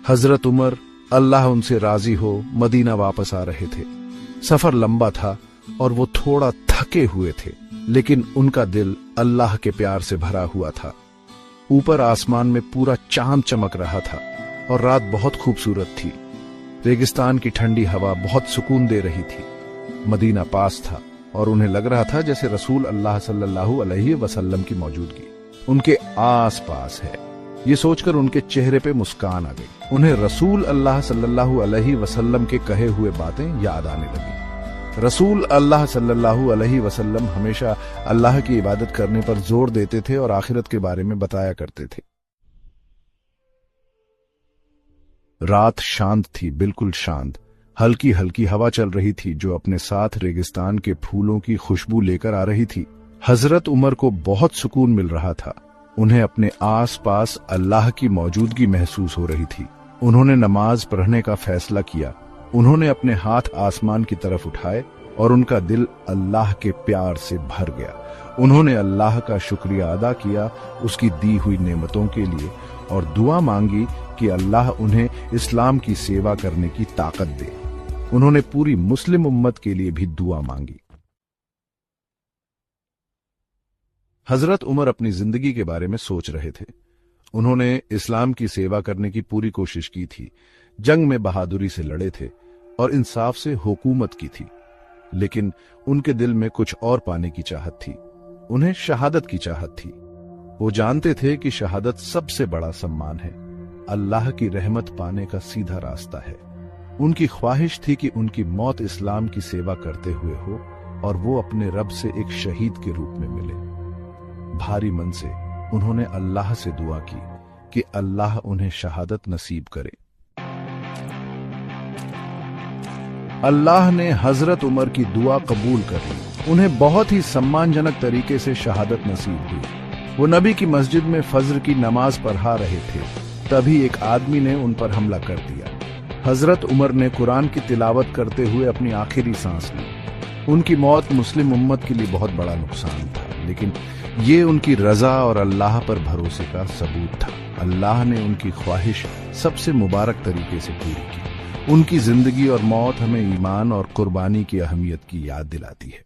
हजरत उमर, अल्लाह उनसे राजी हो, मदीना वापस आ रहे थे। सफर लंबा था और वो थोड़ा थके हुए थे, लेकिन उनका दिल अल्लाह के प्यार से भरा हुआ था। ऊपर आसमान में पूरा चांद चमक रहा था और रात बहुत खूबसूरत थी। रेगिस्तान की ठंडी हवा बहुत सुकून दे रही थी। मदीना पास था और उन्हें लग रहा था जैसे रसूल अल्लाह सल्लल्लाहु अलैहि वसल्लम की मौजूदगी उनके आस पास है। ये सोचकर उनके चेहरे पे मुस्कान आ गई। उन्हें रसूल अल्लाह सल्लल्लाहु अलैहि वसल्लम के कहे हुए बातें याद आने लगी। रसूल अल्लाह सल्लल्लाहु अलैहि वसल्लम हमेशा अल्लाह की इबादत करने पर जोर देते थे और आखिरत के बारे में बताया करते थे। रात शांत थी, बिल्कुल शांत। हल्की हल्की हवा चल रही थी जो अपने साथ रेगिस्तान के फूलों की खुशबू लेकर आ रही थी। हजरत उमर को बहुत सुकून मिल रहा था। उन्हें अपने आस पास अल्लाह की मौजूदगी महसूस हो रही थी। उन्होंने नमाज पढ़ने का फैसला किया। उन्होंने अपने हाथ आसमान की तरफ उठाए और उनका दिल अल्लाह के प्यार से भर गया। उन्होंने अल्लाह का शुक्रिया अदा किया उसकी दी हुई नेमतों के लिए और दुआ मांगी कि अल्लाह उन्हें इस्लाम की सेवा करने की ताकत दे। उन्होंने पूरी मुस्लिम उम्मत के लिए भी दुआ मांगी। हजरत उमर अपनी जिंदगी के बारे में सोच रहे थे। उन्होंने इस्लाम की सेवा करने की पूरी कोशिश की थी, जंग में बहादुरी से लड़े थे और इंसाफ से हुकूमत की थी, लेकिन उनके दिल में कुछ और पाने की चाहत थी। उन्हें शहादत की चाहत थी। वो जानते थे कि शहादत सबसे बड़ा सम्मान है, अल्लाह की रहमत पाने का सीधा रास्ता है। उनकी ख्वाहिश थी कि उनकी मौत इस्लाम की सेवा करते हुए हो और वो अपने रब से एक शहीद के रूप में मिले। भारी मन से उन्होंने अल्लाह से दुआ की कि अल्लाह उन्हें शहादत नसीब करे। अल्लाह ने हजरत उमर की दुआ कबूल कर ली। उन्हें बहुत ही सम्मानजनक तरीके से शहादत नसीब हुई। वो नबी की मस्जिद में फज्र की नमाज पढ़ा रहे थे, तभी एक आदमी ने उन पर हमला कर दिया। हजरत उमर ने कुरान की तिलावत करते हुए अपनी आखिरी सांस ली। उनकी मौत मुस्लिम उम्मत के लिए बहुत बड़ा नुकसान था, लेकिन ये उनकी रजा और अल्लाह पर भरोसे का सबूत था। अल्लाह ने उनकी ख्वाहिश सबसे मुबारक तरीके से पूरी की। उनकी जिंदगी और मौत हमें ईमान और कुर्बानी की अहमियत की याद दिलाती है।